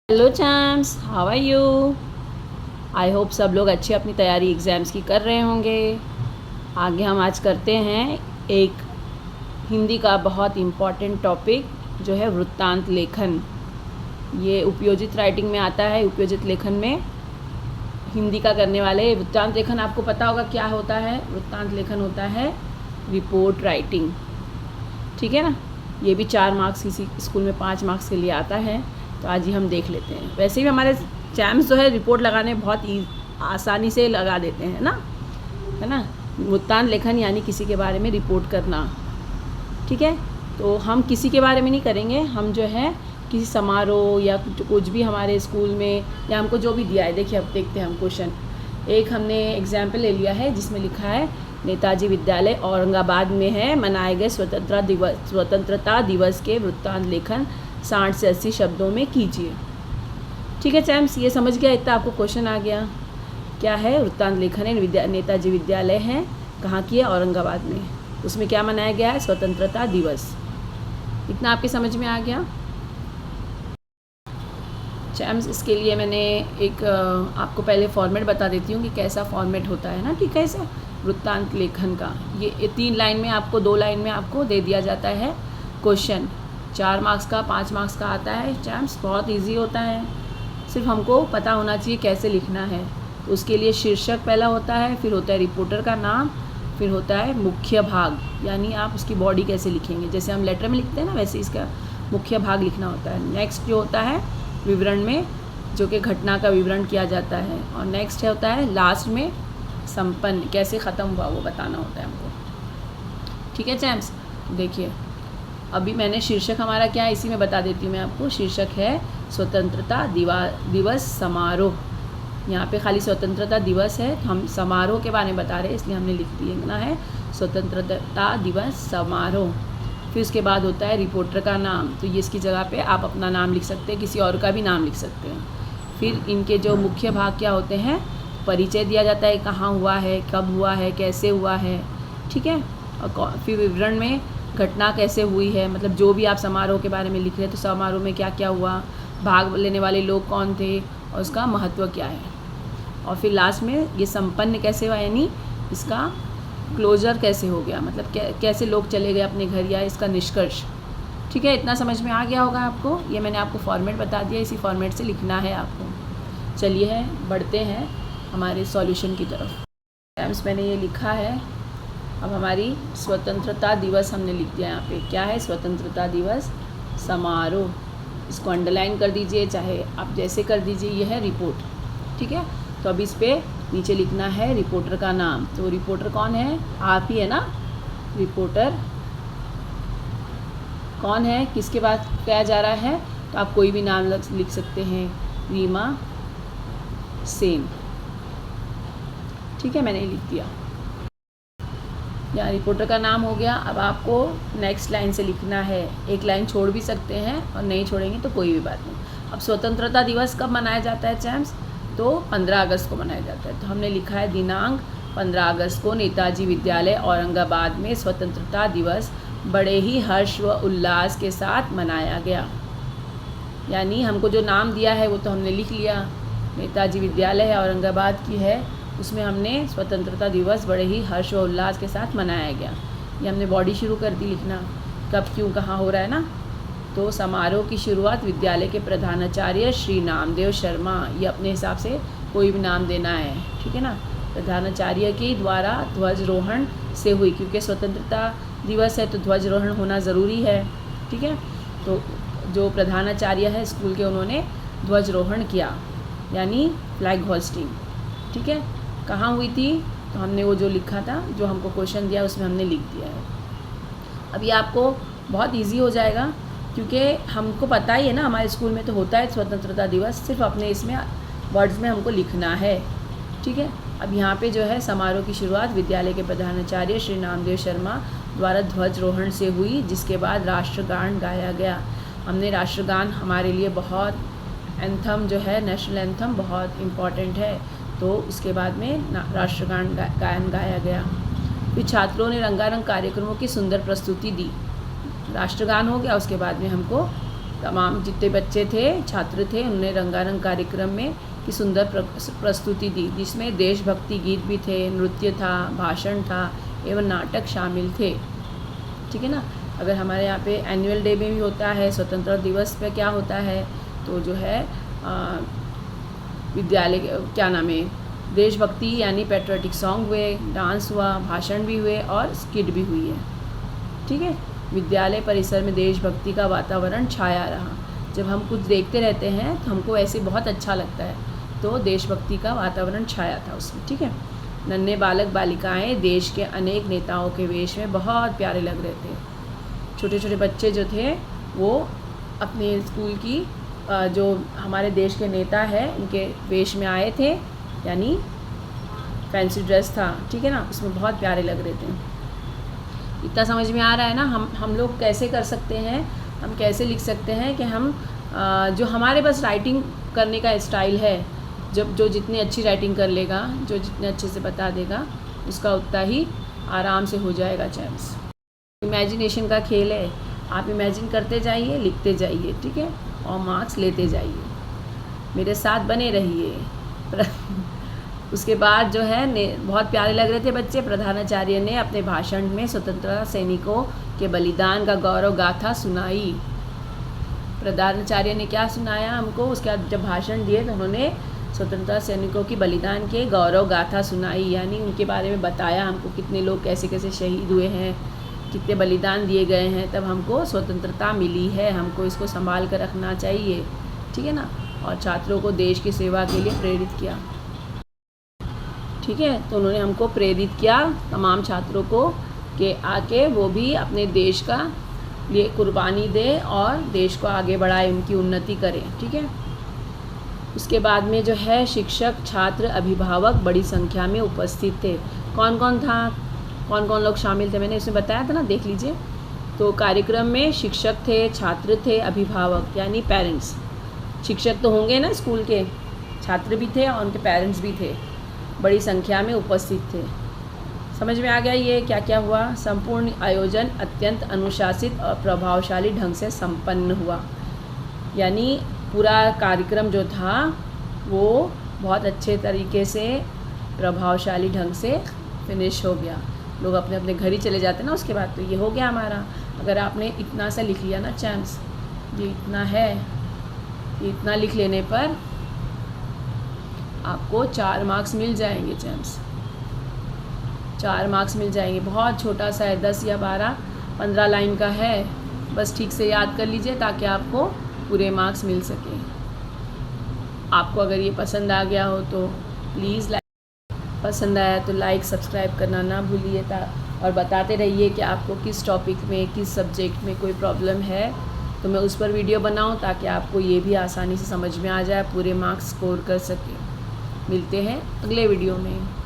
Hello champs, how are you. I hope सब लोग अच्छी अपनी तैयारी एग्ज़ाम्स की कर रहे होंगे। आगे हम आज करते हैं एक हिंदी का बहुत इम्पॉर्टेंट टॉपिक जो है वृत्तांत लेखन। ये उपयोजित राइटिंग में आता है। उपयोजित लेखन में हिंदी का करने वाले वृत्तांत लेखन आपको पता होगा क्या होता है। वृत्तांत लेखन होता है रिपोर्ट राइटिंग, ठीक है ना। ये भी 4 मार्क्स, किसी स्कूल में 5 मार्क्स के लिए आता है। तो आज ही हम देख लेते हैं। वैसे भी हमारे चैम्स जो है रिपोर्ट लगाने बहुत आसानी से लगा देते हैं ना, है ना। वृत्तांत लेखन यानी किसी के बारे में रिपोर्ट करना, ठीक है। तो हम किसी के बारे में नहीं करेंगे, हम जो है किसी समारोह या कुछ भी हमारे स्कूल में या हमको जो भी दिया है। देखिए अब देखते हैं हम क्वेश्चन। एक हमने एग्जाम्पल ले लिया है जिसमें लिखा है नेताजी विद्यालय औरंगाबाद में है मनाए गए स्वतंत्रता दिवस के वृत्तांत लेखन 60 से 80 शब्दों में कीजिए। ठीक है चैम्स, ये समझ गया, इतना आपको क्वेश्चन आ गया। क्या है वृत्तांत लेखन है, नेताजी विद्यालय है, कहाँ की है, औरंगाबाद में। उसमें क्या मनाया गया है, स्वतंत्रता दिवस। इतना आपके समझ में आ गया चैम्स। इसके लिए मैंने एक आपको पहले फॉर्मेट बता देती हूँ कि कैसा फॉर्मेट होता है ना, ठीक है। ऐसा वृत्तांत लेखन का ये 3 लाइन में आपको, 2 लाइन में आपको दे दिया जाता है क्वेश्चन। 4 मार्क्स का, 5 मार्क्स का आता है चैम्स। बहुत इजी होता है, सिर्फ हमको पता होना चाहिए कैसे लिखना है। तो उसके लिए शीर्षक पहला होता है, फिर होता है रिपोर्टर का नाम, फिर होता है मुख्य भाग, यानी आप उसकी बॉडी कैसे लिखेंगे। जैसे हम लेटर में लिखते हैं ना, वैसे इसका मुख्य भाग लिखना होता है। नेक्स्ट जो होता है विवरण में, जो कि घटना का विवरण किया जाता है। और नेक्स्ट होता है लास्ट में संपन्न, कैसे ख़त्म हुआ वो बताना होता है हमको, ठीक है चैम्स। देखिए अभी मैंने शीर्षक हमारा क्या है इसी में बता देती हूँ मैं आपको। शीर्षक है स्वतंत्रता दिवस समारोह। यहाँ पे खाली स्वतंत्रता दिवस है, तो हम समारोह के बारे में बता रहे हैं, इसलिए हमने लिख दिया है स्वतंत्रता दिवस समारोह। फिर उसके बाद होता है रिपोर्टर का नाम, तो ये इसकी जगह पे आप अपना नाम लिख सकते हैं, किसी और का भी नाम लिख सकते हैं। फिर इनके जो मुख्य भाग क्या होते हैं, परिचय दिया जाता है, कहाँ हुआ है, कब हुआ है, कैसे हुआ है, ठीक है। और फिर विवरण में घटना कैसे हुई है, मतलब जो भी आप समारोह के बारे में लिख रहे हैं तो समारोह में क्या क्या हुआ, भाग लेने वाले लोग कौन थे और उसका महत्व क्या है। और फिर लास्ट में ये संपन्न कैसे हुआ, यानी इसका क्लोजर कैसे हो गया, मतलब कैसे लोग चले गए अपने घर, या इसका निष्कर्ष, ठीक है। इतना समझ में आ गया होगा आपको। ये मैंने आपको फॉर्मेट बता दिया, इसी फॉर्मेट से लिखना है आपको। चलिए बढ़ते हैं हमारे सॉल्यूशन की तरफ। टाइम्स मैंने ये लिखा है। अब हमारी स्वतंत्रता दिवस हमने लिख दिया। यहाँ पे क्या है, स्वतंत्रता दिवस समारोह। इसको अंडरलाइन कर दीजिए, चाहे आप जैसे कर दीजिए। ये है रिपोर्ट, ठीक है। तो अब इस पर नीचे लिखना है रिपोर्टर का नाम। तो रिपोर्टर कौन है, आप ही है ना। रिपोर्टर कौन है, किसके बाद क्या जा रहा है, तो आप कोई भी नाम लिख सकते हैं, रीमा सेन, ठीक है। मैंने लिख दिया, यहाँ रिपोर्टर का नाम हो गया। अब आपको नेक्स्ट लाइन से लिखना है, एक लाइन छोड़ भी सकते हैं और नहीं छोड़ेंगे तो कोई भी बात नहीं। अब स्वतंत्रता दिवस कब मनाया जाता है चैम्स, तो 15 अगस्त को मनाया जाता है। तो हमने लिखा है दिनांक 15 अगस्त को नेताजी विद्यालय औरंगाबाद में स्वतंत्रता दिवस बड़े ही हर्ष व उल्लास के साथ मनाया गया। यानी हमको जो नाम दिया है वो तो हमने लिख लिया, नेताजी विद्यालय है, औरंगाबाद की है, उसमें हमने स्वतंत्रता दिवस बड़े ही हर्ष व उल्लास के साथ मनाया गया। ये हमने बॉडी शुरू कर दी लिखना, कब क्यों कहाँ हो रहा है ना। तो समारोह की शुरुआत विद्यालय के प्रधानाचार्य श्री नामदेव शर्मा, ये अपने हिसाब से कोई भी नाम देना है, ठीक है ना। प्रधानाचार्य के द्वारा ध्वजारोहण से हुई, क्योंकि स्वतंत्रता दिवस है तो ध्वजारोहण होना ज़रूरी है, ठीक है। तो जो प्रधानाचार्य है स्कूल के, उन्होंने ध्वजारोहण किया, यानी फ्लैग होस्टिंग, ठीक है। कहाँ हुई थी, तो हमने वो जो लिखा था, जो हमको क्वेश्चन दिया उसमें हमने लिख दिया है। अब ये आपको बहुत इजी हो जाएगा, क्योंकि हमको पता ही है ना, हमारे स्कूल में तो होता है स्वतंत्रता दिवस, सिर्फ अपने इसमें वर्ड्स में हमको लिखना है, ठीक है। अब यहाँ पे जो है समारोह की शुरुआत विद्यालय के प्रधानाचार्य श्री नामदेव शर्मा द्वारा ध्वजारोहण से हुई, जिसके बाद राष्ट्रगान गाया गया। हमने राष्ट्रगान, हमारे लिए बहुत एंथम जो है, नेशनल एंथम बहुत इम्पॉर्टेंट है, तो उसके बाद में राष्ट्रगान गायन गाया गया। फिर छात्रों ने रंगारंग कार्यक्रमों की सुंदर प्रस्तुति दी। राष्ट्रगान हो गया, उसके बाद में हमको तमाम जितने बच्चे थे, छात्र थे, उन्होंने रंगारंग कार्यक्रम में की सुंदर प्रस्तुति दी, जिसमें देशभक्ति गीत भी थे, नृत्य था, भाषण था एवं नाटक शामिल थे। ठीक है ना। अगर हमारे यहाँ पे एनुअल डे में भी होता है, स्वतंत्रता दिवस पे क्या होता है, तो जो है विद्यालय क्या नाम है, देशभक्ति यानी पेट्रियोटिक सॉन्ग हुए, डांस हुआ, भाषण भी हुए और स्किट भी हुई है। ठीक है। विद्यालय परिसर में देशभक्ति का वातावरण छाया रहा। जब हम कुछ देखते रहते हैं तो हमको ऐसे बहुत अच्छा लगता है, तो देशभक्ति का वातावरण छाया था उसमें। ठीक है। नन्हे बालक बालिकाएं देश के अनेक नेताओं के वेश में बहुत प्यारे लग रहे थे। छोटे छोटे बच्चे जो थे वो अपने स्कूल की जो हमारे देश के नेता है उनके वेश में आए थे, यानी फैंसी ड्रेस था। ठीक है ना। उसमें बहुत प्यारे लग रहे थे। इतना समझ में आ रहा है ना। हम लोग कैसे कर सकते हैं, हम कैसे लिख सकते हैं कि हम जो हमारे पास राइटिंग करने का स्टाइल है, जब जो जितनी अच्छी राइटिंग कर लेगा, जो जितने अच्छे से बता देगा, उसका उतना ही आराम से हो जाएगा चैम्प्स। इमेजिनेशन का खेल है। आप इमेजिन करते जाइए, लिखते जाइए। ठीक है। और मार्क्स लेते जाइए। मेरे साथ बने रहिए। उसके बाद जो है बहुत प्यारे लग रहे थे बच्चे। प्रधानाचार्य ने अपने भाषण में स्वतंत्रता सैनिकों के बलिदान का गौरव गाथा सुनाई। प्रधानाचार्य ने क्या सुनाया हमको, उसके बाद जब भाषण दिए तो उन्होंने स्वतंत्रता सैनिकों की बलिदान के गौरव गाथा सुनाई, यानी उनके बारे में बताया हमको, कितने लोग कैसे कैसे शहीद हुए हैं, कितने बलिदान दिए गए हैं, तब हमको स्वतंत्रता मिली है। हमको इसको संभाल कर रखना चाहिए। ठीक है ना। और छात्रों को देश की सेवा के लिए प्रेरित किया। ठीक है। तो उन्होंने हमको प्रेरित किया, तमाम छात्रों को, कि आके वो भी अपने देश का लिए कुर्बानी दें और देश को आगे बढ़ाए, उनकी उन्नति करें। ठीक है। उसके बाद में जो है शिक्षक, छात्र, अभिभावक बड़ी संख्या में उपस्थित थे। कौन कौन था, कौन कौन लोग शामिल थे, मैंने इसमें बताया था ना, देख लीजिए। तो कार्यक्रम में शिक्षक थे, छात्र थे, अभिभावक यानी पेरेंट्स। शिक्षक तो होंगे ना स्कूल के, छात्र भी थे और उनके पेरेंट्स भी थे, बड़ी संख्या में उपस्थित थे। समझ में आ गया ये क्या क्या हुआ। संपूर्ण आयोजन अत्यंत अनुशासित और प्रभावशाली ढंग से संपन्न हुआ, यानी पूरा कार्यक्रम जो था वो बहुत अच्छे तरीके से प्रभावशाली ढंग से फिनिश हो गया। लोग अपने अपने घर ही चले जाते ना उसके बाद। तो ये हो गया हमारा। अगर आपने इतना सा लिख लिया ना चैम्प्स, ये इतना है, ये इतना लिख लेने पर आपको 4 मार्क्स मिल जाएंगे चैम्प्स। 4 मार्क्स मिल जाएंगे। बहुत छोटा सा है, 10 या 12 15 लाइन का है। बस ठीक से याद कर लीजिए ताकि आपको पूरे मार्क्स मिल सके। आपको अगर ये पसंद आ गया हो तो प्लीज़ पसंद आया तो लाइक सब्सक्राइब करना ना भूलिए, और बताते रहिए कि आपको किस टॉपिक में, किस सब्जेक्ट में कोई प्रॉब्लम है, तो मैं उस पर वीडियो बनाऊं ताकि आपको ये भी आसानी से समझ में आ जाए, पूरे मार्क्स स्कोर कर सके। मिलते हैं अगले वीडियो में।